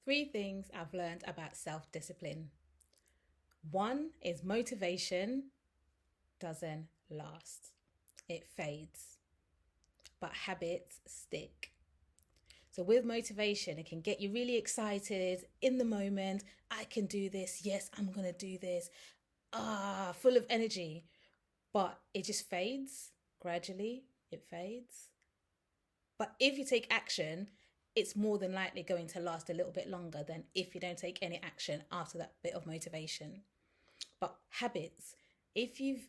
Three things I've learned about self-discipline. One is motivation doesn't last. It fades, but habits stick. So with motivation, it can get you really excited in the moment. I can do this. Yes, I'm going to do this. Full of energy. But it just fades gradually. It fades. But if you take action, it's more than likely going to last a little bit longer than if you don't take any action after that bit of motivation. But habits, if you've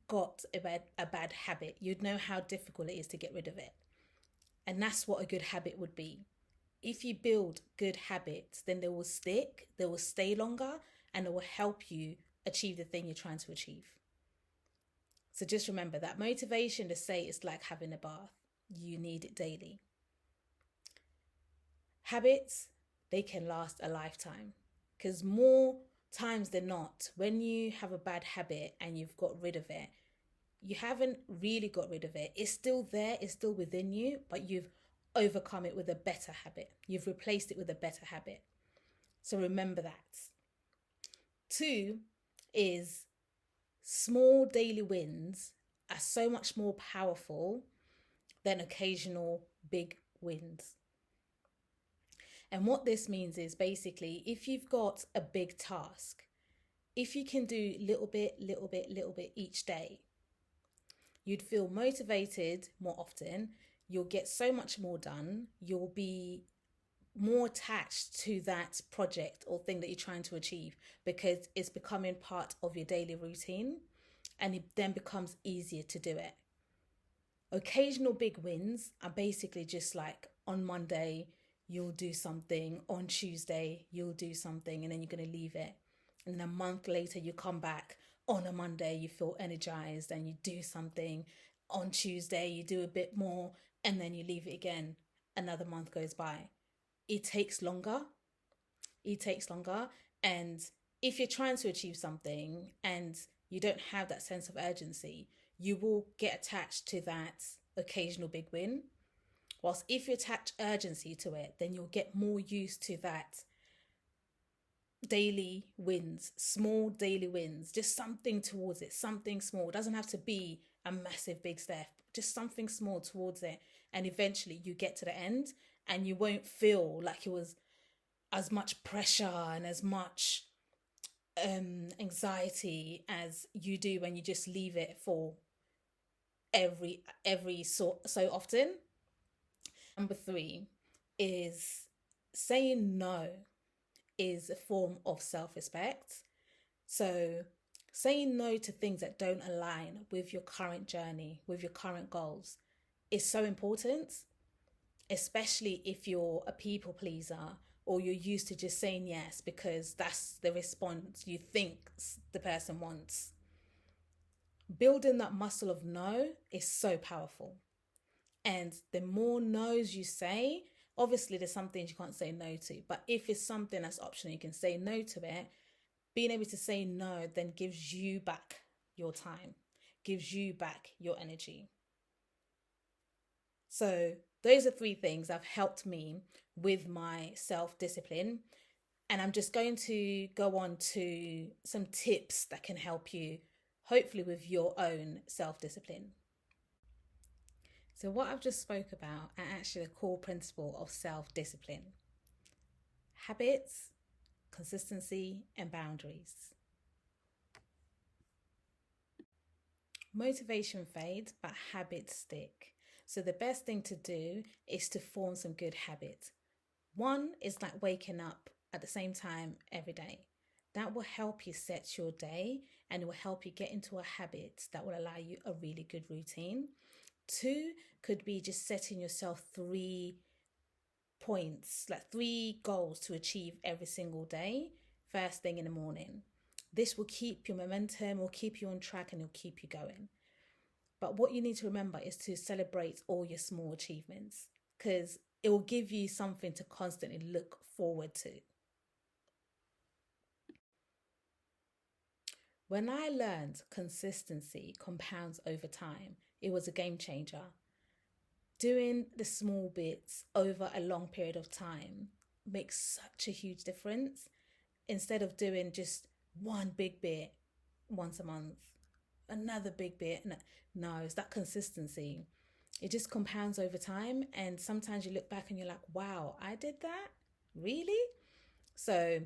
got a bad habit, you'd know how difficult it is to get rid of it. And that's what a good habit would be. If you build good habits, then they will stick, they will stay longer, and it will help you achieve the thing you're trying to achieve. So just remember that motivation to say it's like having a bath. You need it daily. Habits, they can last a lifetime, because more times than not, when you have a bad habit and you've got rid of it, you haven't really got rid of it. It's still there, it's still within you, but you've overcome it with a better habit. You've replaced it with a better habit. So remember that. Two is small daily wins are so much more powerful than occasional big wins. And what this means is basically, if you've got a big task, if you can do little bit each day, you'd feel motivated more often. You'll get so much more done. You'll be more attached to that project or thing that you're trying to achieve because it's becoming part of your daily routine, and it then becomes easier to do it. Occasional big wins are basically just like on Monday, you'll do something, on Tuesday, you'll do something, and then you're going to leave it. And then a month later, you come back. On a Monday, you feel energized and you do something. On Tuesday, you do a bit more, and then you leave it again. Another month goes by. It takes longer. And if you're trying to achieve something and you don't have that sense of urgency, you will get attached to that occasional big win. Whilst if you attach urgency to it, then you'll get more used to that daily wins, small daily wins, just something towards it, something small. It doesn't have to be a massive big step, just something small towards it. And eventually you get to the end and you won't feel like it was as much pressure and as much anxiety as you do when you just leave it for every so often. Number three is saying no is a form of self-respect. So saying no to things that don't align with your current journey, with your current goals, is so important, especially if you're a people pleaser or you're used to just saying yes because that's the response you think the person wants. Building that muscle of no is so powerful. And the more no's you say, obviously there's some things you can't say no to, but if it's something that's optional, you can say no to it. Being able to say no then gives you back your time, gives you back your energy. So those are three things that have helped me with my self-discipline. And I'm just going to go on to some tips that can help you, hopefully, with your own self-discipline. So what I've just spoke about are actually the core principle of self-discipline. Habits, consistency, and boundaries. Motivation fades, but habits stick. So the best thing to do is to form some good habits. One is like waking up at the same time every day. That will help you set your day and it will help you get into a habit that will allow you a really good routine. Two could be just setting yourself 3 points, like 3 goals to achieve every single day, first thing in the morning. This will keep your momentum, will keep you on track, and it'll keep you going. But what you need to remember is to celebrate all your small achievements because it will give you something to constantly look forward to. When I learned consistency compounds over time, it was a game changer. Doing the small bits over a long period of time makes such a huge difference. Instead of doing just one big bit once a month, another big bit. No, it's that consistency. It just compounds over time. And sometimes you look back and you're like, wow, I did that? Really? So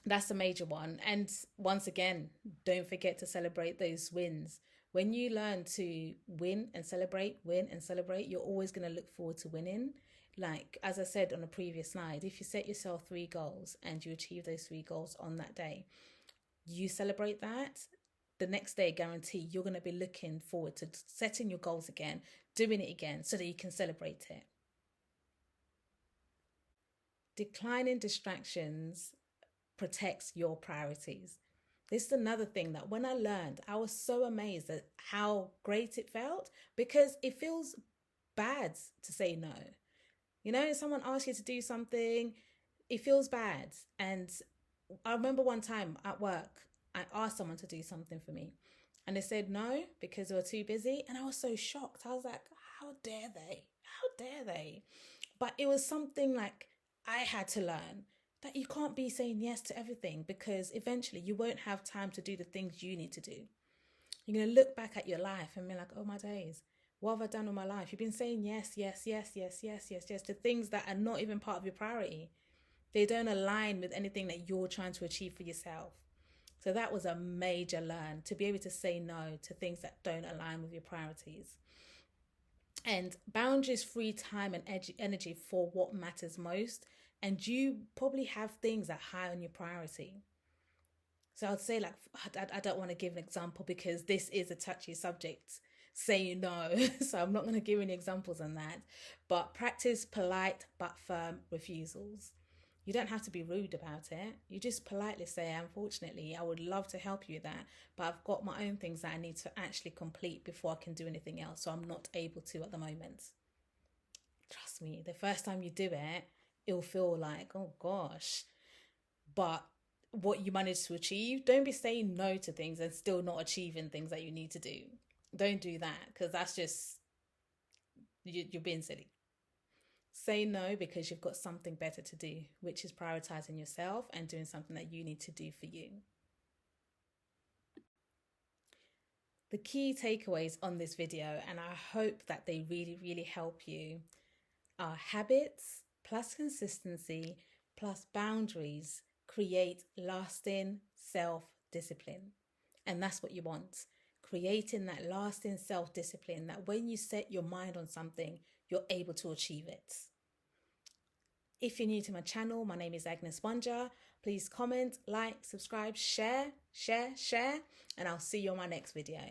that's a major one. And once again, don't forget to celebrate those wins. When you learn to win and celebrate, you're always going to look forward to winning. Like, as I said on a previous slide, if you set yourself 3 goals and you achieve those 3 goals on that day, you celebrate that. The next day, guarantee you're going to be looking forward to setting your goals again, doing it again so that you can celebrate it. Declining distractions protects your priorities. This is another thing that when I learned, I was so amazed at how great it felt, because it feels bad to say no. You know, if someone asks you to do something, it feels bad. And I remember one time at work, I asked someone to do something for me and they said no because they were too busy. And I was so shocked. I was like, how dare they? How dare they? But it was something like I had to learn that you can't be saying yes to everything, because eventually you won't have time to do the things you need to do. You're going to look back at your life and be like, oh my days, what have I done with my life? You've been saying yes to things that are not even part of your priority. They don't align with anything that you're trying to achieve for yourself. So that was a major learn, to be able to say no to things that don't align with your priorities. And boundaries free time and energy for what matters most. And you probably have things that are high on your priority. So I'd say, like, I don't want to give an example because this is a touchy subject, saying no. So I'm not going to give any examples on that. But practice polite but firm refusals. You don't have to be rude about it. You just politely say, unfortunately, I would love to help you with that, but I've got my own things that I need to actually complete before I can do anything else. So I'm not able to at the moment. Trust me, the first time you do it, it'll feel like, oh gosh. But what you manage to achieve, don't be saying no to things and still not achieving things that you need to do. Don't do that, because that's just, you're being silly. Say no because you've got something better to do, which is prioritizing yourself and doing something that you need to do for you. The key takeaways on this video, and I hope that they really, really help you, are habits plus consistency plus boundaries create lasting self-discipline. And that's what you want. Creating that lasting self-discipline that when you set your mind on something, you're able to achieve it. If you're new to my channel, my name is Agnes Wanja. Please comment, like, subscribe, share, and I'll see you on my next video.